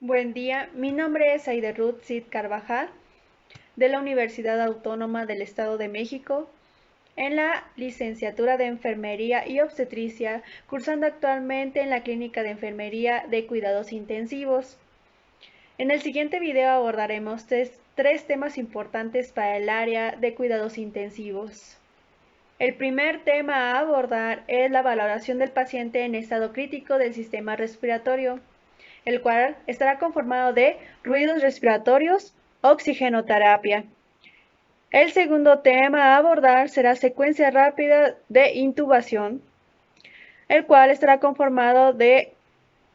Buen día, mi nombre es Aiderut Cid Carvajal, de la Universidad Autónoma del Estado de México, en la licenciatura de Enfermería y Obstetricia, cursando actualmente en la Clínica de Enfermería de Cuidados Intensivos. En el siguiente video abordaremos tres temas importantes para el área de cuidados intensivos. El primer tema a abordar es la valoración del paciente en estado crítico del sistema respiratorio, el cual estará conformado de ruidos respiratorios, oxigenoterapia. El segundo tema a abordar será secuencia rápida de intubación, el cual estará conformado de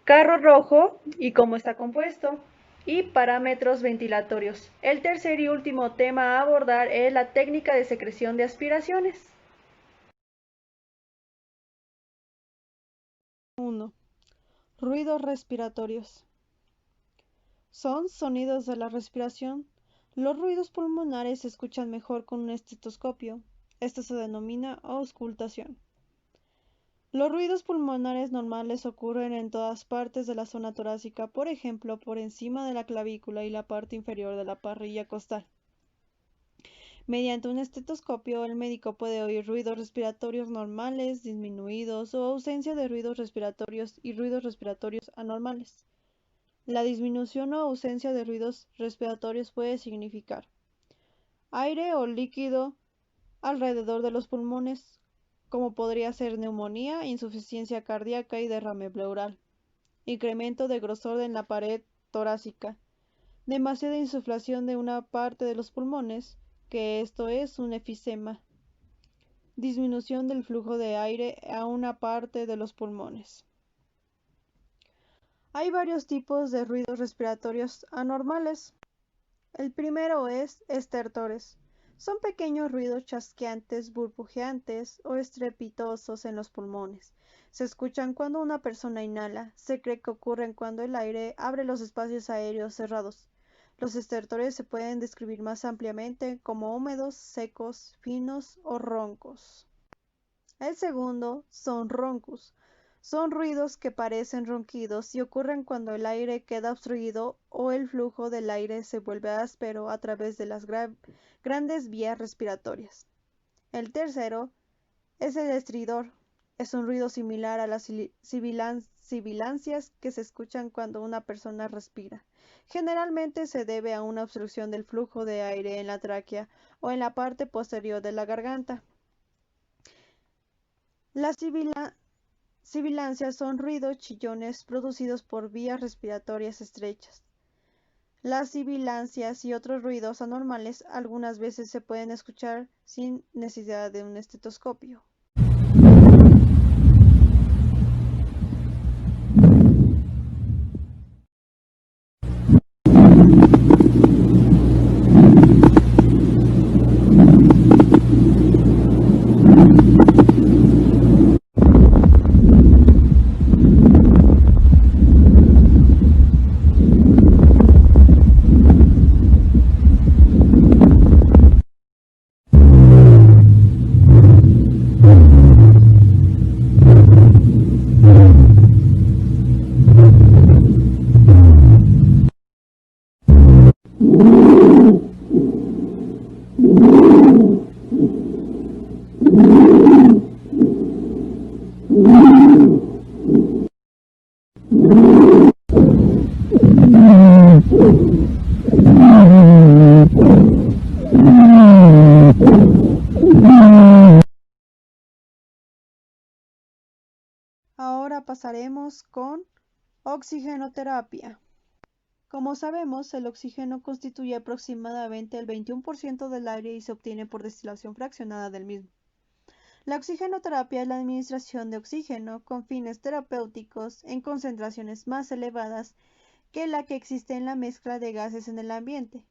carro rojo y cómo está compuesto, y parámetros ventilatorios. El tercer y último tema a abordar es la técnica de secreción de aspiraciones. 1. Ruidos respiratorios. Son sonidos de la respiración. Los ruidos pulmonares se escuchan mejor con un estetoscopio. Esto se denomina auscultación. Los ruidos pulmonares normales ocurren en todas partes de la zona torácica, por ejemplo, por encima de la clavícula y la parte inferior de la parrilla costal. Mediante un estetoscopio, el médico puede oír ruidos respiratorios normales, disminuidos o ausencia de ruidos respiratorios y ruidos respiratorios anormales. La disminución o ausencia de ruidos respiratorios puede significar aire o líquido alrededor de los pulmones, como podría ser neumonía, insuficiencia cardíaca y derrame pleural, incremento de grosor en la pared torácica, demasiada insuflación de una parte de los pulmones, que esto es un efisema, disminución del flujo de aire a una parte de los pulmones. Hay varios tipos de ruidos respiratorios anormales. El primero es estertores. Son pequeños ruidos chasqueantes, burbujeantes o estrepitosos en los pulmones. Se escuchan cuando una persona inhala. Se cree que ocurren cuando el aire abre los espacios aéreos cerrados. Los estertores se pueden describir más ampliamente como húmedos, secos, finos o roncos. El segundo son roncos. Son ruidos que parecen ronquidos y ocurren cuando el aire queda obstruido o el flujo del aire se vuelve áspero a través de las grandes vías respiratorias. El tercero es el estridor. Es un ruido similar a las sibilancias que se escuchan cuando una persona respira. Generalmente se debe a una obstrucción del flujo de aire en la tráquea o en la parte posterior de la garganta. Las sibilancias son ruidos chillones producidos por vías respiratorias estrechas. Las sibilancias y otros ruidos anormales algunas veces se pueden escuchar sin necesidad de un estetoscopio. Ahora pasaremos con oxigenoterapia. Como sabemos, el oxígeno constituye aproximadamente el 21% del aire y se obtiene por destilación fraccionada del mismo. La oxigenoterapia es la administración de oxígeno con fines terapéuticos en concentraciones más elevadas que la que existe en la mezcla de gases en el ambiente.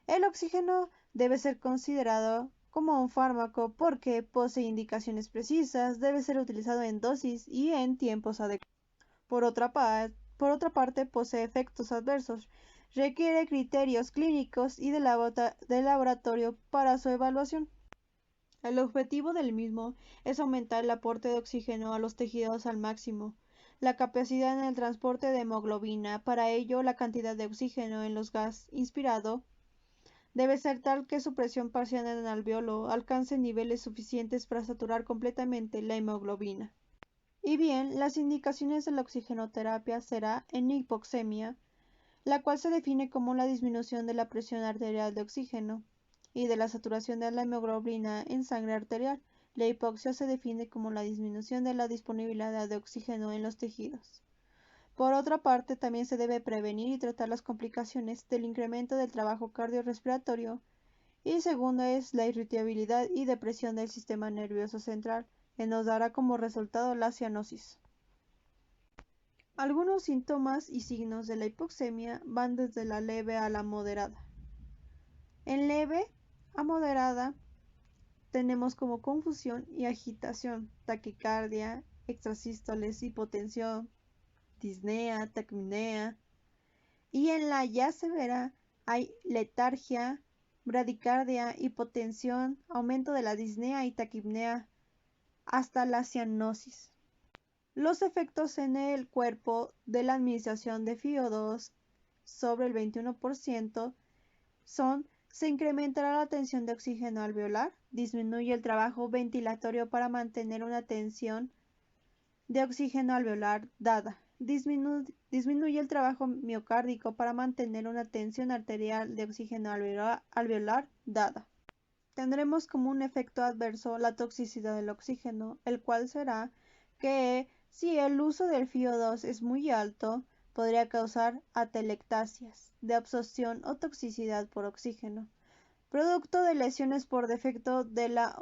El oxígeno debe ser considerado como un fármaco porque posee indicaciones precisas, debe ser utilizado en dosis y en tiempos adecuados. Por otra parte, posee efectos adversos, requiere criterios clínicos y de laboratorio para su evaluación. El objetivo del mismo es aumentar el aporte de oxígeno a los tejidos al máximo. la capacidad en el transporte de hemoglobina. Para ello, la cantidad de oxígeno en los gas inspirado debe ser tal que su presión parcial en el alveolo alcance niveles suficientes para saturar completamente la hemoglobina. Y bien, las indicaciones de la oxigenoterapia será en hipoxemia, la cual se define como la disminución de la presión arterial de oxígeno y de la saturación de la hemoglobina en sangre arterial. La hipoxia se define como la disminución de la disponibilidad de oxígeno en los tejidos. Por otra parte, también se debe prevenir y tratar las complicaciones del incremento del trabajo cardiorrespiratorio. Y segundo es la irritabilidad y depresión del sistema nervioso central, que nos dará como resultado la cianosis. Algunos síntomas y signos de la hipoxemia van desde la leve a la moderada. En leve a moderada tenemos como confusión y agitación, taquicardia, extrasístoles, hipotensión, disnea, taquipnea. Y en la ya severa hay letargia, bradicardia, hipotensión, aumento de la disnea y taquipnea, hasta la cianosis. Los efectos en el cuerpo de la administración de FiO2 sobre el 21% son: se incrementará la tensión de oxígeno alveolar, disminuye el trabajo ventilatorio para mantener una tensión de oxígeno alveolar dada, disminuye el trabajo miocárdico para mantener una tensión arterial de oxígeno alveolar dada. Tendremos como un efecto adverso la toxicidad del oxígeno, el cual será que si el uso del FiO2 es muy alto, podría causar atelectasias de absorción o toxicidad por oxígeno, producto de lesiones por defecto de la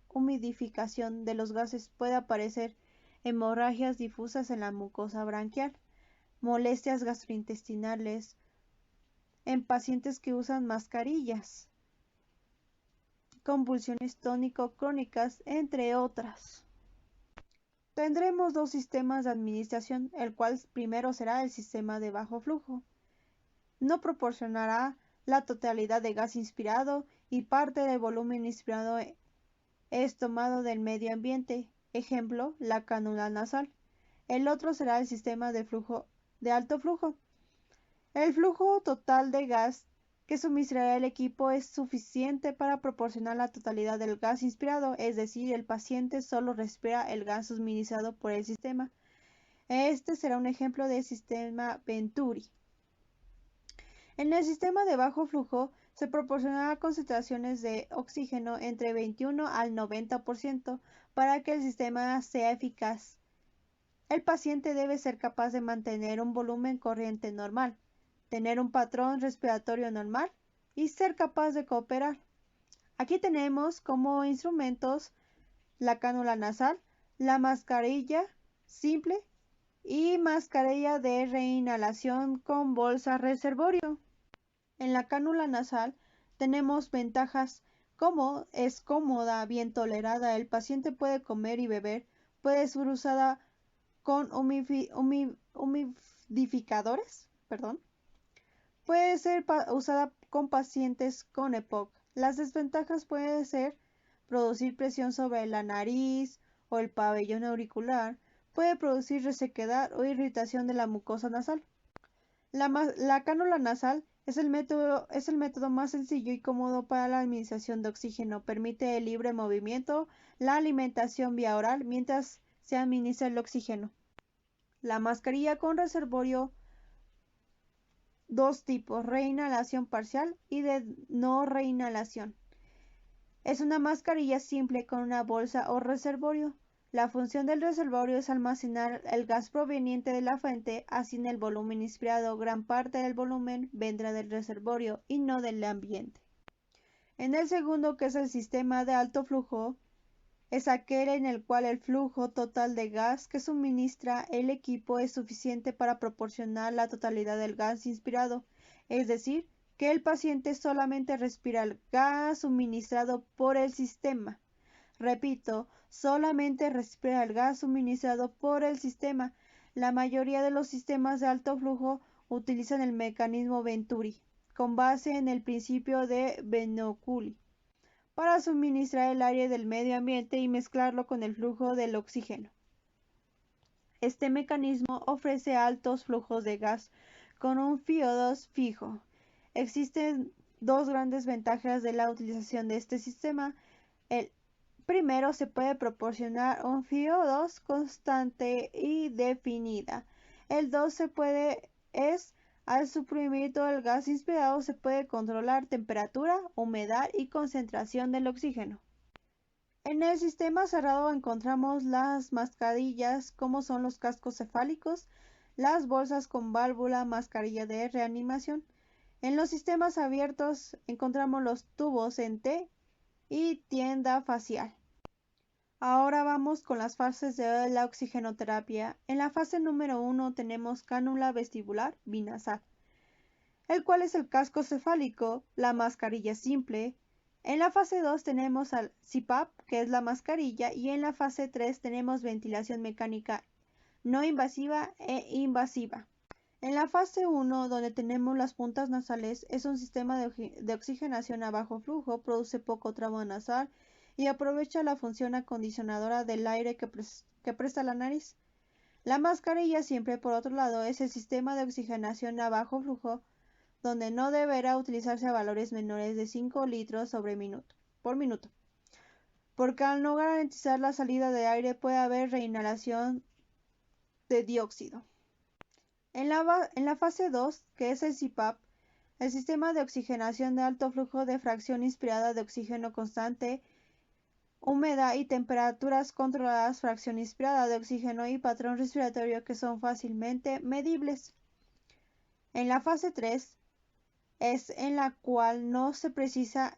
humidificación de los gases. Puede aparecer hemorragias difusas en la mucosa branquial, molestias gastrointestinales en pacientes que usan mascarillas, convulsiones tónico-crónicas, entre otras. Tendremos dos sistemas de administración, el cual primero será el sistema de bajo flujo. No proporcionará la totalidad de gas inspirado y parte del volumen inspirado es tomado del medio ambiente, ejemplo, la cánula nasal. El otro será el sistema de alto flujo. El flujo total de gas que suministrará el equipo es suficiente para proporcionar la totalidad del gas inspirado, es decir, el paciente solo respira el gas suministrado por el sistema. Este será un ejemplo de sistema Venturi. En el sistema de bajo flujo se proporcionará concentraciones de oxígeno entre 21 al 90% para que el sistema sea eficaz. El paciente debe ser capaz de mantener un volumen corriente normal, tener un patrón respiratorio normal y ser capaz de cooperar. Aquí tenemos como instrumentos la cánula nasal, la mascarilla simple y mascarilla de reinhalación con bolsa reservorio. En la cánula nasal tenemos ventajas como es cómoda, bien tolerada, el paciente puede comer y beber, puede ser usada con humidificadores, puede ser usada con pacientes con EPOC. Las desventajas pueden ser producir presión sobre la nariz o el pabellón auricular, puede producir resequedad o irritación de la mucosa nasal. La cánula nasal es el método más sencillo y cómodo para la administración de oxígeno. Permite el libre movimiento, la alimentación vía oral mientras se administra el oxígeno. La mascarilla con reservorio, dos tipos: reinhalación parcial y de no reinhalación. Es una mascarilla simple con una bolsa o reservorio. La función del reservorio es almacenar el gas proveniente de la fuente, así en el volumen inspirado gran parte del volumen vendrá del reservorio y no del ambiente. En el segundo, que es el sistema de alto flujo, es aquel en el cual el flujo total de gas que suministra el equipo es suficiente para proporcionar la totalidad del gas inspirado, es decir, que el paciente solamente respira el gas suministrado por el sistema. Repito, solamente respira el gas suministrado por el sistema. La mayoría de los sistemas de alto flujo utilizan el mecanismo Venturi, con base en el principio de Bernoulli, para suministrar el aire del medio ambiente y mezclarlo con el flujo del oxígeno. Este mecanismo ofrece altos flujos de gas con un FiO2 fijo. Existen dos grandes ventajas de la utilización de este sistema. El primero, se puede proporcionar un FiO2 constante y definida. El 2 al suprimir todo el gas inspirado, se puede controlar temperatura, humedad y concentración del oxígeno. En el sistema cerrado encontramos las mascarillas, como son los cascos cefálicos, las bolsas con válvula, mascarilla de reanimación. En los sistemas abiertos encontramos los tubos en T y tienda facial. Ahora vamos con las fases de la oxigenoterapia. En la fase número 1 tenemos cánula vestibular binasal, el cual es el casco cefálico, la mascarilla simple. En la fase 2 tenemos al CPAP, que es la mascarilla, y en la fase 3 tenemos ventilación mecánica no invasiva e invasiva. En la fase 1, donde tenemos las puntas nasales, es un sistema de oxigenación a bajo flujo, produce poco tramo nasal y aprovecha la función acondicionadora del aire que presta la nariz. La mascarilla siempre, por otro lado, es el sistema de oxigenación a bajo flujo, donde no deberá utilizarse a valores menores de 5 litros por minuto, porque al no garantizar la salida de aire puede haber reinhalación de dióxido. En la fase 2, que es el CPAP, el sistema de oxigenación de alto flujo de fracción inspirada de oxígeno constante, humedad y temperaturas controladas, fracción inspirada de oxígeno y patrón respiratorio que son fácilmente medibles. En la fase 3 es en la cual no precisa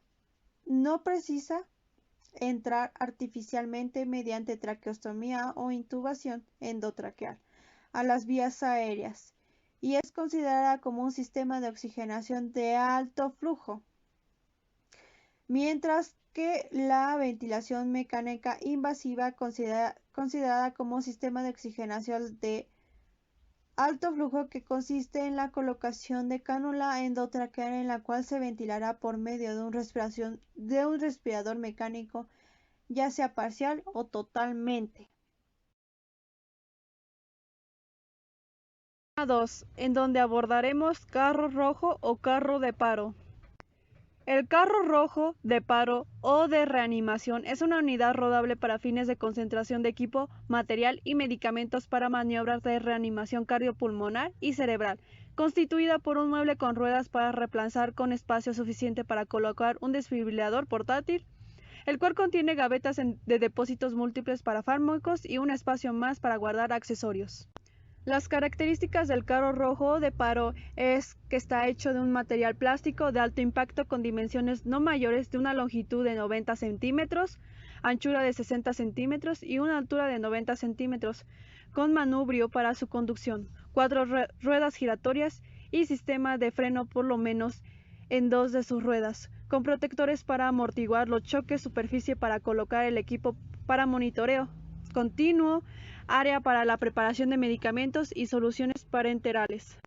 entrar artificialmente mediante traqueostomía o intubación endotraqueal a las vías aéreas y es considerada como un sistema de oxigenación de alto flujo, mientras que la ventilación mecánica invasiva considerada como sistema de oxigenación de alto flujo, que consiste en la colocación de cánula endotraqueal en la cual se ventilará por medio de un respirador mecánico, ya sea parcial o totalmente. 2, en donde abordaremos carro rojo o carro de paro. El carro rojo de paro o de reanimación es una unidad rodable para fines de concentración de equipo, material y medicamentos para maniobras de reanimación cardiopulmonar y cerebral, constituida por un mueble con ruedas para reemplazar con espacio suficiente para colocar un desfibrilador portátil, el cual contiene gavetas de depósitos múltiples para fármacos y un espacio más para guardar accesorios. Las características del carro rojo de paro es que está hecho de un material plástico de alto impacto con dimensiones no mayores de una longitud de 90 centímetros, anchura de 60 centímetros y una altura de 90 centímetros, con manubrio para su conducción, 4 ruedas giratorias y sistema de freno por lo menos en 2 de sus ruedas, con protectores para amortiguar los choques, superficie para colocar el equipo para monitoreo continuo, área para la preparación de medicamentos y soluciones parenterales.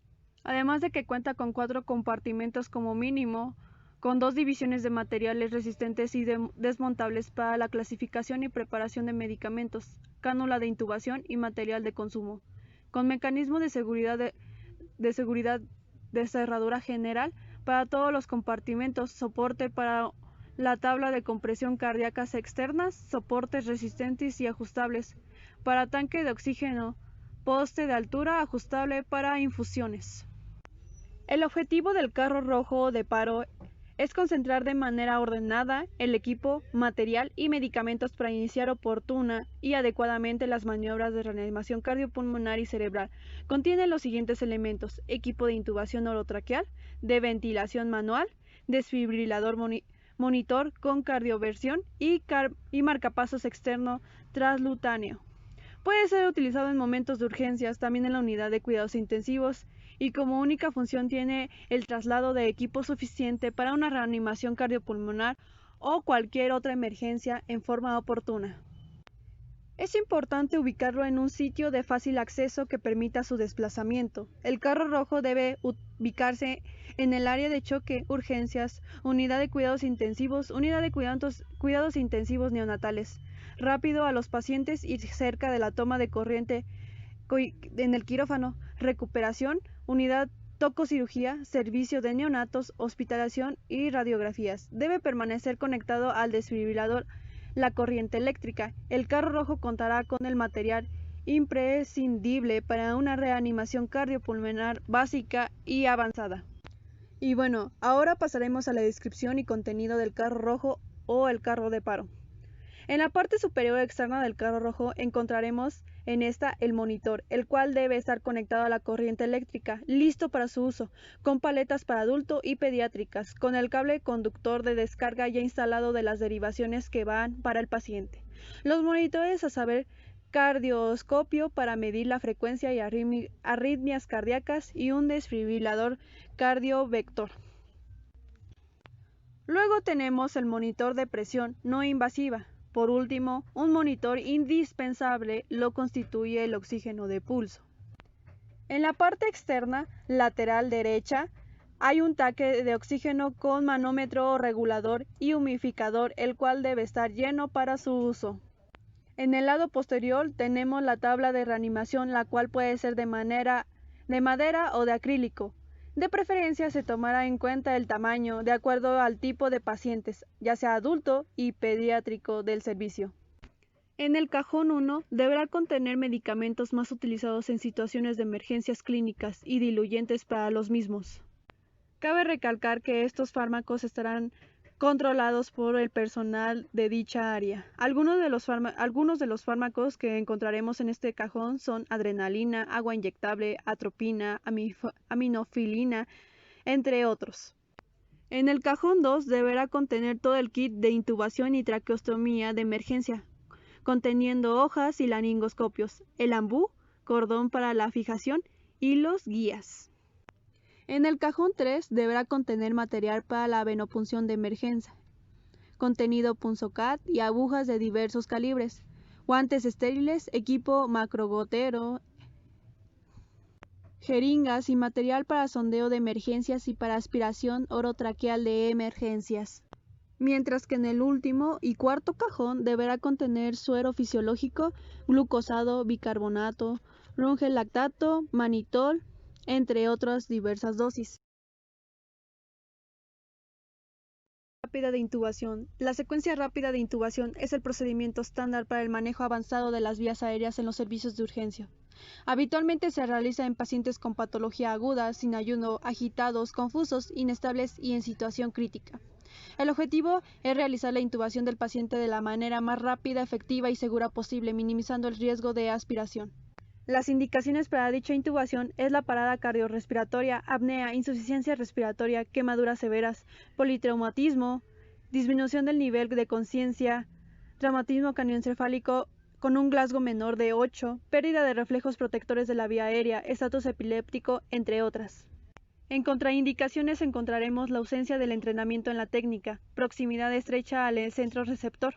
Además de que cuenta con 4 compartimentos como mínimo, con 2 divisiones de materiales resistentes y desmontables para la clasificación y preparación de medicamentos, cánula de intubación y material de consumo, con mecanismo de seguridad de cerradura general para todos los compartimentos, soporte para la tabla de compresión cardíacas externas, soportes resistentes y ajustables para tanque de oxígeno, poste de altura ajustable para infusiones. El objetivo del carro rojo de paro es concentrar de manera ordenada el equipo, material y medicamentos para iniciar oportuna y adecuadamente las maniobras de reanimación cardiopulmonar y cerebral. Contiene los siguientes elementos: equipo de intubación orotraqueal, de ventilación manual, desfibrilador monitor con cardioversión y marcapasos externo translutáneo. Puede ser utilizado en momentos de urgencias, también en la unidad de cuidados intensivos, y como única función tiene el traslado de equipo suficiente para una reanimación cardiopulmonar o cualquier otra emergencia en forma oportuna. Es importante ubicarlo en un sitio de fácil acceso que permita su desplazamiento. El carro rojo debe ubicarse en el área de choque, urgencias, unidad de cuidados intensivos, unidad de cuidados intensivos neonatales, rápido a los pacientes y cerca de la toma de corriente en el quirófano, recuperación, unidad tococirugía, servicio de neonatos, hospitalización y radiografías. Debe permanecer conectado al desfibrilador la corriente eléctrica. El carro rojo contará con el material imprescindible para una reanimación cardiopulmonar básica y avanzada. Y bueno, ahora pasaremos a la descripción y contenido del carro rojo o el carro de paro. En la parte superior externa del carro rojo encontraremos en esta el monitor, el cual debe estar conectado a la corriente eléctrica, listo para su uso, con paletas para adulto y pediátricas, con el cable conductor de descarga ya instalado de las derivaciones que van para el paciente. Los monitores, a saber, cardioscopio para medir la frecuencia y arritmias cardíacas y un desfibrilador cardiovector. Luego tenemos el monitor de presión no invasiva. Por último, un monitor indispensable lo constituye el oxígeno de pulso. En la parte externa, lateral derecha, hay un tanque de oxígeno con manómetro regulador y humidificador, el cual debe estar lleno para su uso. En el lado posterior tenemos la tabla de reanimación, la cual puede ser de madera o de acrílico. De preferencia se tomará en cuenta el tamaño de acuerdo al tipo de pacientes, ya sea adulto y pediátrico del servicio. En el cajón 1 deberá contener medicamentos más utilizados en situaciones de emergencias clínicas y diluyentes para los mismos. Cabe recalcar que estos fármacos estarán controlados por el personal de dicha área. Algunos de los fármacos que encontraremos en este cajón son adrenalina, agua inyectable, atropina, aminofilina, entre otros. En el cajón 2 deberá contener todo el kit de intubación y traqueostomía de emergencia, conteniendo hojas y laringoscopios, el ambú, cordón para la fijación y los guías. En el cajón 3 deberá contener material para la venopunción de emergencia, contenido punzocat y agujas de diversos calibres, guantes estériles, equipo macrogotero, jeringas y material para sondeo de emergencias y para aspiración orotraqueal de emergencias. Mientras que en el último y cuarto cajón deberá contener suero fisiológico, glucosado, bicarbonato, rungelactato, manitol, entre otras diversas dosis. Rápida de intubación. La secuencia rápida de intubación es el procedimiento estándar para el manejo avanzado de las vías aéreas en los servicios de urgencia. Habitualmente se realiza en pacientes con patología aguda, sin ayuno, agitados, confusos, inestables y en situación crítica. El objetivo es realizar la intubación del paciente de la manera más rápida, efectiva y segura posible, minimizando el riesgo de aspiración. Las indicaciones para dicha intubación es la parada cardiorrespiratoria, apnea, insuficiencia respiratoria, quemaduras severas, politraumatismo, disminución del nivel de conciencia, traumatismo cranioencefálico con un Glasgow menor de 8, pérdida de reflejos protectores de la vía aérea, estatus epiléptico, entre otras. En contraindicaciones encontraremos la ausencia del entrenamiento en la técnica, proximidad estrecha al centro receptor.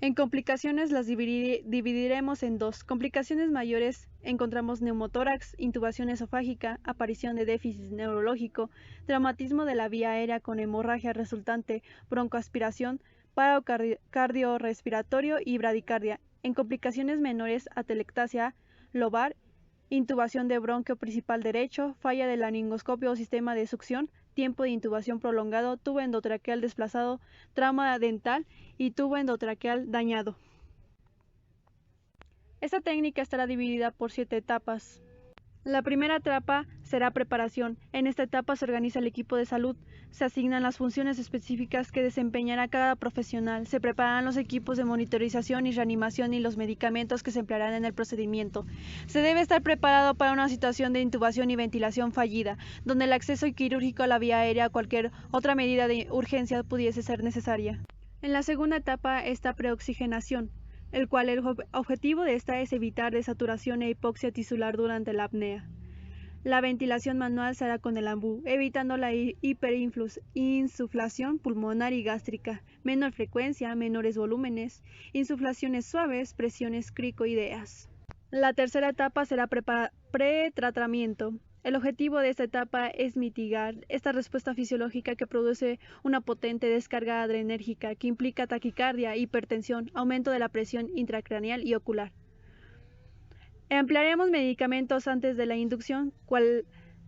En complicaciones las dividiremos en dos. Complicaciones mayores encontramos neumotórax, intubación esofágica, aparición de déficit neurológico, traumatismo de la vía aérea con hemorragia resultante, broncoaspiración, paro cardiorrespiratorio y bradicardia. En complicaciones menores, atelectasia lobar, intubación de bronquio principal derecho, falla del laringoscopio o sistema de succión, tiempo de intubación prolongado, tubo endotraqueal desplazado, trauma dental y tubo endotraqueal dañado. Esta técnica estará dividida por 7 etapas. La primera etapa será preparación. En esta etapa se organiza el equipo de salud, se asignan las funciones específicas que desempeñará cada profesional, se preparan los equipos de monitorización y reanimación y los medicamentos que se emplearán en el procedimiento. Se debe estar preparado para una situación de intubación y ventilación fallida, donde el acceso quirúrgico a la vía aérea o cualquier otra medida de urgencia pudiese ser necesaria. En la segunda etapa está preoxigenación, el cual el objetivo de esta es evitar desaturación e hipoxia tisular durante la apnea. La ventilación manual se hará con el ambú, evitando la hiperinsuflación pulmonar y gástrica, menor frecuencia, menores volúmenes, insuflaciones suaves, presiones cricoideas. La tercera etapa será pretratamiento. El objetivo de esta etapa es mitigar esta respuesta fisiológica que produce una potente descarga adrenérgica que implica taquicardia, hipertensión, aumento de la presión intracraneal y ocular. Emplearemos medicamentos antes de la inducción,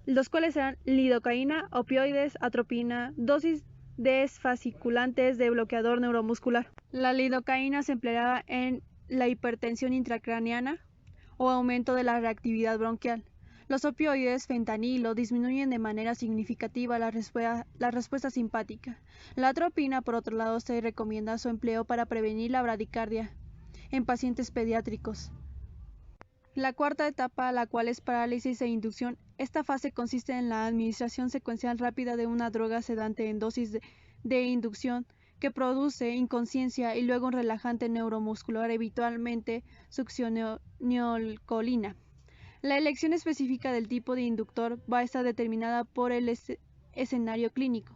los cuales serán lidocaína, opioides, atropina, dosis desfasciculantes de bloqueador neuromuscular. La lidocaína se empleará en la hipertensión intracraneana o aumento de la reactividad bronquial. Los opioides, fentanilo, disminuyen de manera significativa la respuesta simpática. La atropina, por otro lado, se recomienda su empleo para prevenir la bradicardia en pacientes pediátricos. La cuarta etapa, la cual es parálisis e inducción, esta fase consiste en la administración secuencial rápida de una droga sedante en dosis de inducción que produce inconsciencia y luego un relajante neuromuscular, habitualmente succinilcolina. La elección específica del tipo de inductor va a estar determinada por el escenario clínico.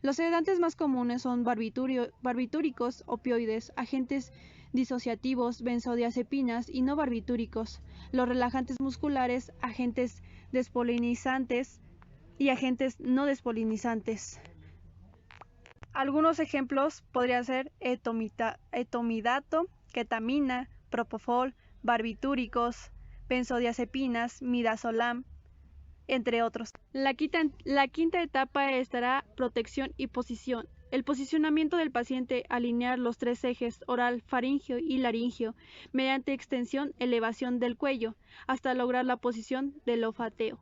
Los sedantes más comunes son barbitúricos, opioides, agentes disociativos, benzodiazepinas y no barbitúricos, los relajantes musculares, agentes despolinizantes y agentes no despolinizantes. Algunos ejemplos podrían ser etomidato, ketamina, propofol, barbitúricos, benzodiazepinas, midazolam, entre otros. La quinta etapa estará protección y posición. El posicionamiento del paciente, alinear los tres ejes oral, faríngeo y laríngeo mediante extensión, elevación del cuello, hasta lograr la posición del olfateo.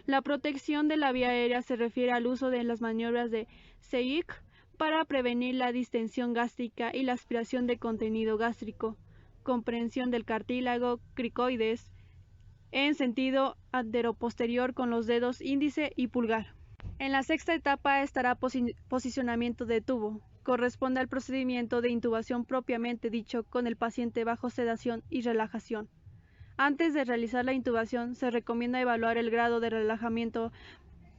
La protección de la vía aérea se refiere al uso de las maniobras de Seyck para prevenir la distensión gástrica y la aspiración de contenido gástrico, comprensión del cartílago cricoides en sentido anteroposterior con los dedos índice y pulgar. En la sexta etapa estará posicionamiento de tubo. Corresponde al procedimiento de intubación propiamente dicho con el paciente bajo sedación y relajación. Antes de realizar la intubación, se recomienda evaluar el grado de relajamiento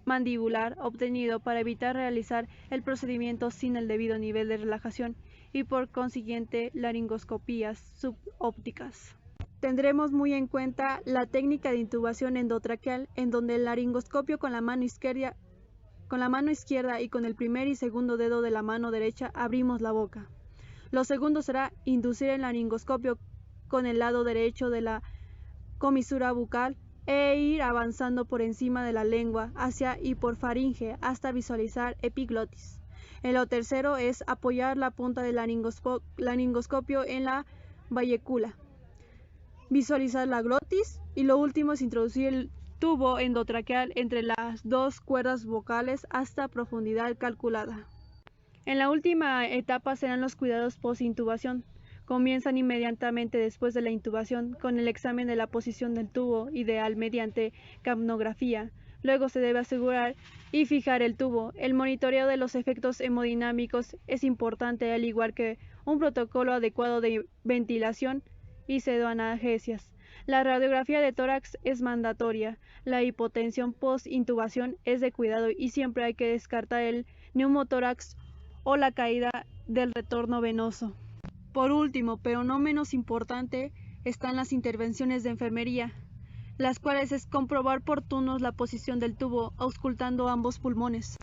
mandibular obtenido para evitar realizar el procedimiento sin el debido nivel de relajación y por consiguiente laringoscopías subópticas. Tendremos muy en cuenta la técnica de intubación endotraqueal, en donde el laringoscopio con la mano izquierda y con el primer y segundo dedo de la mano derecha abrimos la boca. Lo segundo será inducir el laringoscopio con el lado derecho de la comisura bucal e ir avanzando por encima de la lengua hacia y por faringe hasta visualizar epiglotis. Lo tercero es apoyar la punta del laringoscopio en la vallecula, visualizar la glotis, y lo último es introducir el tubo endotraqueal entre las dos cuerdas vocales hasta profundidad calculada. En la última etapa serán los cuidados post-intubación. Comienzan inmediatamente después de la intubación con el examen de la posición del tubo, ideal mediante capnografía. Luego se debe asegurar y fijar el tubo. El monitoreo de los efectos hemodinámicos es importante, al igual que un protocolo adecuado de ventilación y pseudoanalgesias. La radiografía de tórax es mandatoria. La hipotensión post-intubación es de cuidado y siempre hay que descartar el neumotórax o la caída del retorno venoso. Por último, pero no menos importante, están las intervenciones de enfermería, las cuales es comprobar por turnos la posición del tubo, auscultando ambos pulmones.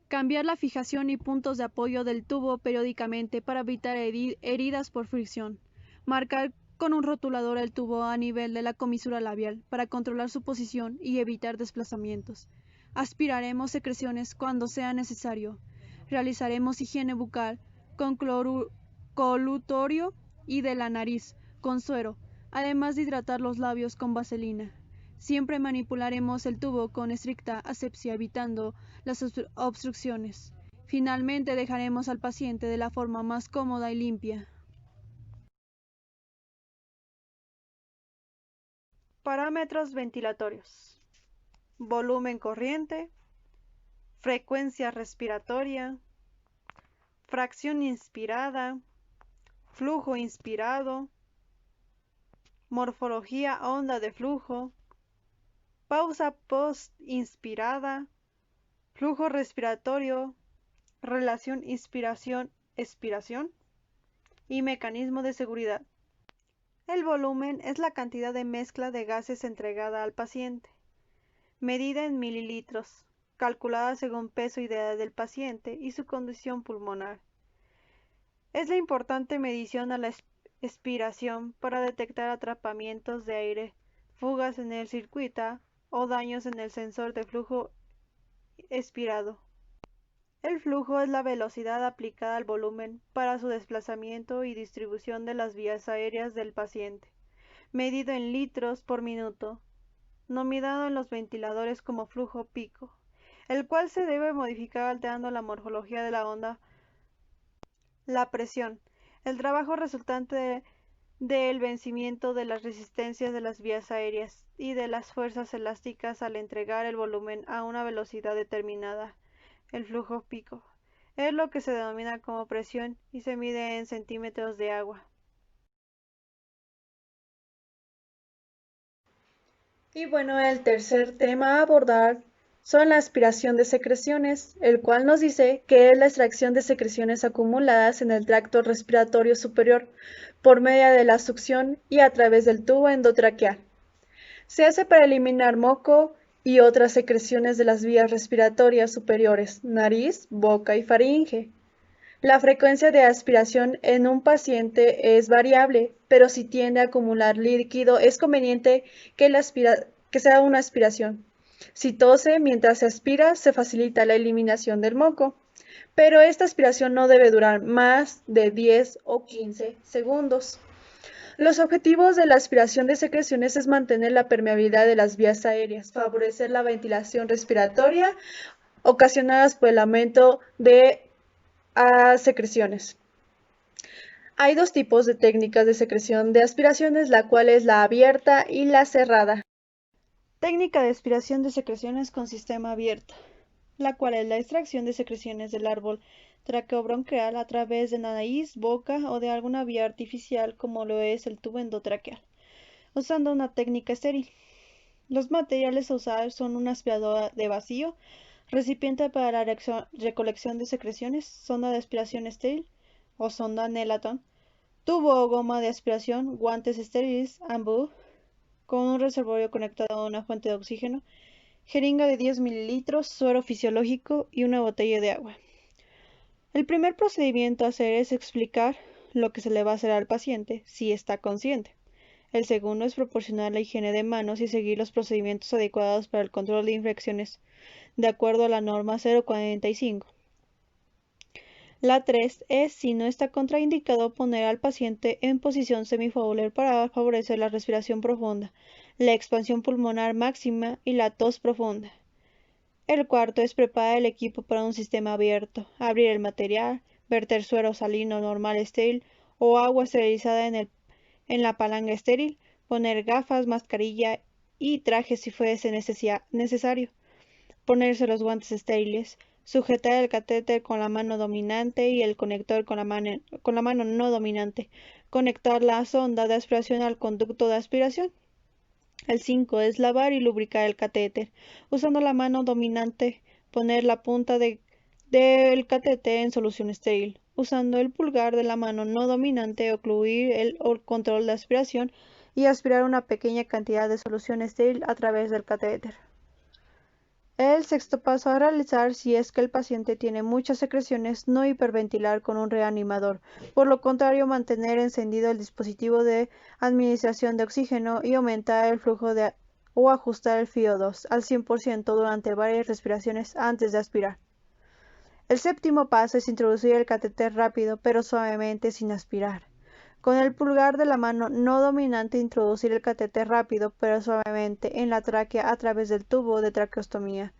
Cambiar la fijación y puntos de apoyo del tubo periódicamente para evitar heridas por fricción. Marcar con un rotulador el tubo a nivel de la comisura labial para controlar su posición y evitar desplazamientos. Aspiraremos secreciones cuando sea necesario. Realizaremos higiene bucal con colutorio y de la nariz con suero, además de hidratar los labios con vaselina. Siempre manipularemos el tubo con estricta asepsia, evitando las obstrucciones. Finalmente dejaremos al paciente de la forma más cómoda y limpia. Parámetros ventilatorios: volumen corriente, frecuencia respiratoria, fracción inspirada, flujo inspirado, morfología onda de flujo, pausa post-inspirada, flujo respiratorio, relación inspiración-expiración y mecanismo de seguridad. El volumen es la cantidad de mezcla de gases entregada al paciente, medida en mililitros, calculada según peso y edad del paciente y su condición pulmonar. Es la importante medición a la expiración para detectar atrapamientos de aire, fugas en el circuito o daños en el sensor de flujo expirado. El flujo es la velocidad aplicada al volumen para su desplazamiento y distribución de las vías aéreas del paciente, medido en litros por minuto, nominado en los ventiladores como flujo pico, el cual se debe modificar alterando la morfología de la onda. La presión, el trabajo resultante del vencimiento de las resistencias de las vías aéreas y de las fuerzas elásticas al entregar el volumen a una velocidad determinada. El flujo pico es lo que se denomina como presión y se mide en centímetros de agua. Y bueno, el tercer tema a abordar son la aspiración de secreciones, el cual nos dice que es la extracción de secreciones acumuladas en el tracto respiratorio superior por medio de la succión y a través del tubo endotraqueal. Se hace para eliminar moco y otras secreciones de las vías respiratorias superiores, nariz, boca y faringe. La frecuencia de aspiración en un paciente es variable, pero si tiende a acumular líquido es conveniente que sea una aspiración. Si tose mientras se aspira, se facilita la eliminación del moco, pero esta aspiración no debe durar más de 10 o 15 segundos. Los objetivos de la aspiración de secreciones es mantener la permeabilidad de las vías aéreas, favorecer la ventilación respiratoria ocasionadas por el aumento de secreciones. Hay dos tipos de técnicas de secreción de aspiraciones, la cual es la abierta y la cerrada. Técnica de aspiración de secreciones con sistema abierto, la cual es la extracción de secreciones del árbol traqueobronquial a través de nariz, boca o de alguna vía artificial como lo es el tubo endotraqueal, usando una técnica estéril. Los materiales a usar son un aspirador de vacío, recipiente para la recolección de secreciones, sonda de aspiración estéril o sonda Nelaton, tubo o goma de aspiración, guantes estériles, ambú, con un reservorio conectado a una fuente de oxígeno, jeringa de 10 mililitros, suero fisiológico y una botella de agua. El primer procedimiento a hacer es explicar lo que se le va a hacer al paciente si está consciente. El segundo es proporcionar la higiene de manos y seguir los procedimientos adecuados para el control de infecciones, de acuerdo a la norma 045. La 3 es, si no está contraindicado, poner al paciente en posición semifowler para favorecer la respiración profunda, la expansión pulmonar máxima y la tos profunda. El cuarto es preparar el equipo para un sistema abierto, abrir el material, verter suero salino normal estéril o agua esterilizada en la palanga estéril, poner gafas, mascarilla y traje si fuese necesario, ponerse los guantes estériles, sujetar el catéter con la mano dominante y el conector con la mano no dominante, conectar la sonda de aspiración al conducto de aspiración. El 5 es lavar y lubricar el catéter. Usando la mano dominante, poner la punta del catéter en solución estéril. Usando el pulgar de la mano no dominante, ocluir el control de aspiración y aspirar una pequeña cantidad de solución estéril a través del catéter. El sexto paso a realizar si es que el paciente tiene muchas secreciones, no hiperventilar con un reanimador. Por lo contrario, mantener encendido el dispositivo de administración de oxígeno y aumentar el flujo o ajustar el FiO2 al 100% durante varias respiraciones antes de aspirar. El séptimo paso es introducir el catéter rápido pero suavemente sin aspirar. Con el pulgar de la mano no dominante introducir el catéter rápido pero suavemente en la tráquea a través del tubo de traqueostomía.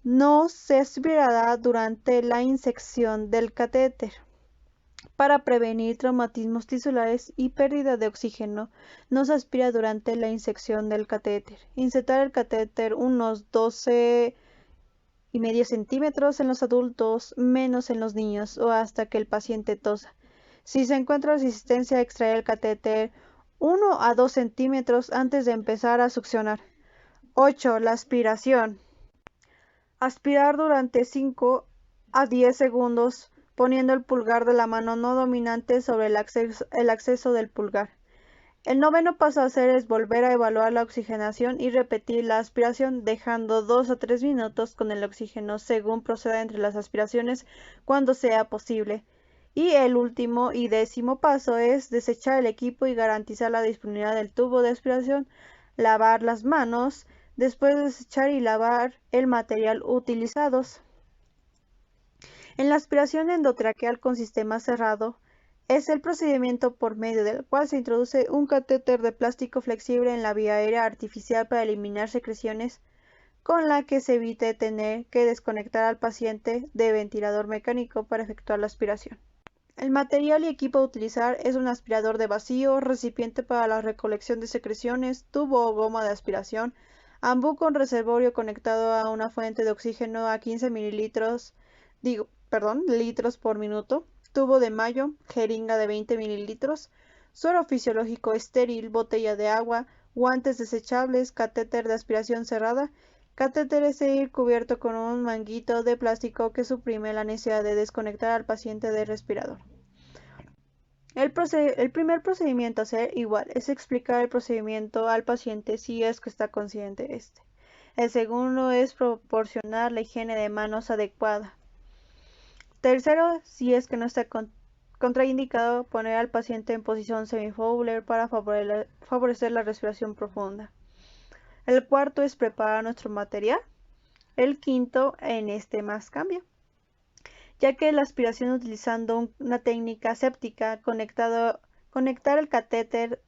No se aspirará durante la inyección del catéter. Para prevenir traumatismos tisulares y pérdida de oxígeno, no se aspira durante la inyección del catéter. Insertar el catéter unos 12,5 centímetros en los adultos, menos en los niños o hasta que el paciente tosa. Si se encuentra resistencia a extraer el catéter, 1 a 2 centímetros antes de empezar a succionar. 8. La aspiración. Aspirar durante 5 a 10 segundos poniendo el pulgar de la mano no dominante sobre el acceso del pulgar. El noveno paso a hacer es volver a evaluar la oxigenación y repetir la aspiración dejando 2 a 3 minutos con el oxígeno según proceda entre las aspiraciones cuando sea posible. Y el último y 10º paso es desechar el equipo y garantizar la disponibilidad del tubo de aspiración, lavar las manos, después de desechar y lavar el material utilizados. En la aspiración endotraqueal con sistema cerrado, es el procedimiento por medio del cual se introduce un catéter de plástico flexible en la vía aérea artificial para eliminar secreciones, con la que se evite tener que desconectar al paciente de ventilador mecánico para efectuar la aspiración. El material y equipo a utilizar es un aspirador de vacío, recipiente para la recolección de secreciones, tubo o goma de aspiración, ambú con reservorio conectado a una fuente de oxígeno a 15 litros por minuto, tubo de mallo, jeringa de 20 mililitros, suero fisiológico estéril, botella de agua, guantes desechables, catéter de aspiración cerrada. Catéter estéril cubierto con un manguito de plástico que suprime la necesidad de desconectar al paciente del respirador. El primer procedimiento a hacer igual es explicar el procedimiento al paciente si es que está consciente de este. El segundo es proporcionar la higiene de manos adecuada. Tercero, si es que no está contraindicado, poner al paciente en posición semi-Fowler para favorecer la respiración profunda. El cuarto es preparar nuestro material. El quinto en este más cambia, ya que la aspiración utilizando una técnica aséptica, conectar el catéter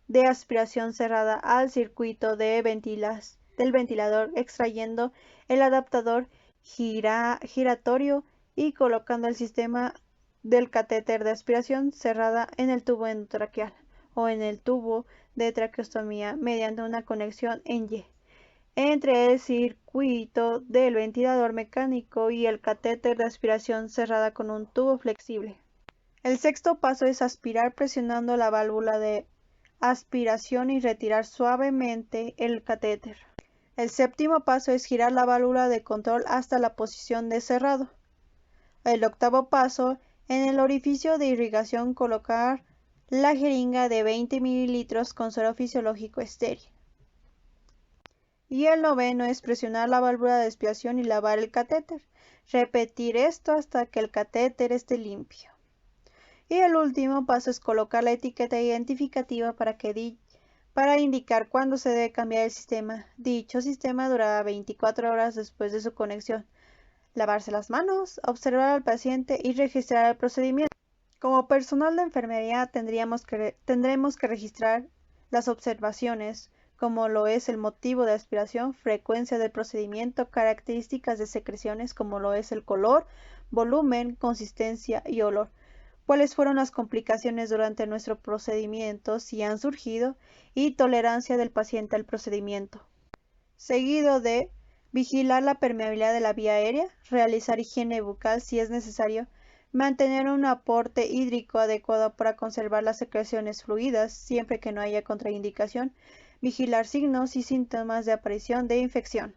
de aspiración cerrada al circuito del ventilador, extrayendo el adaptador giratorio y colocando el sistema del catéter de aspiración cerrada en el tubo endotraqueal o en el tubo de traqueostomía mediante una conexión en Y entre el circuito del ventilador mecánico y el catéter de aspiración cerrada con un tubo flexible. El sexto paso es aspirar presionando la válvula de aspiración y retirar suavemente el catéter. El séptimo paso es girar la válvula de control hasta la posición de cerrado. El octavo paso, en el orificio de irrigación colocar la jeringa de 20 mililitros con suero fisiológico estéril. Y el noveno es presionar la válvula de aspiración y lavar el catéter. Repetir esto hasta que el catéter esté limpio. Y el último paso es colocar la etiqueta identificativa para indicar cuándo se debe cambiar el sistema. Dicho sistema durará 24 horas después de su conexión. Lavarse las manos, observar al paciente y registrar el procedimiento. Como personal de enfermería tendremos que registrar las observaciones, como lo es el motivo de aspiración, frecuencia del procedimiento, características de secreciones como lo es el color, volumen, consistencia y olor, cuáles fueron las complicaciones durante nuestro procedimiento, si han surgido, y tolerancia del paciente al procedimiento. Seguido de vigilar la permeabilidad de la vía aérea, realizar higiene bucal si es necesario, mantener un aporte hídrico adecuado para conservar las secreciones fluidas siempre que no haya contraindicación, vigilar signos y síntomas de aparición de infección.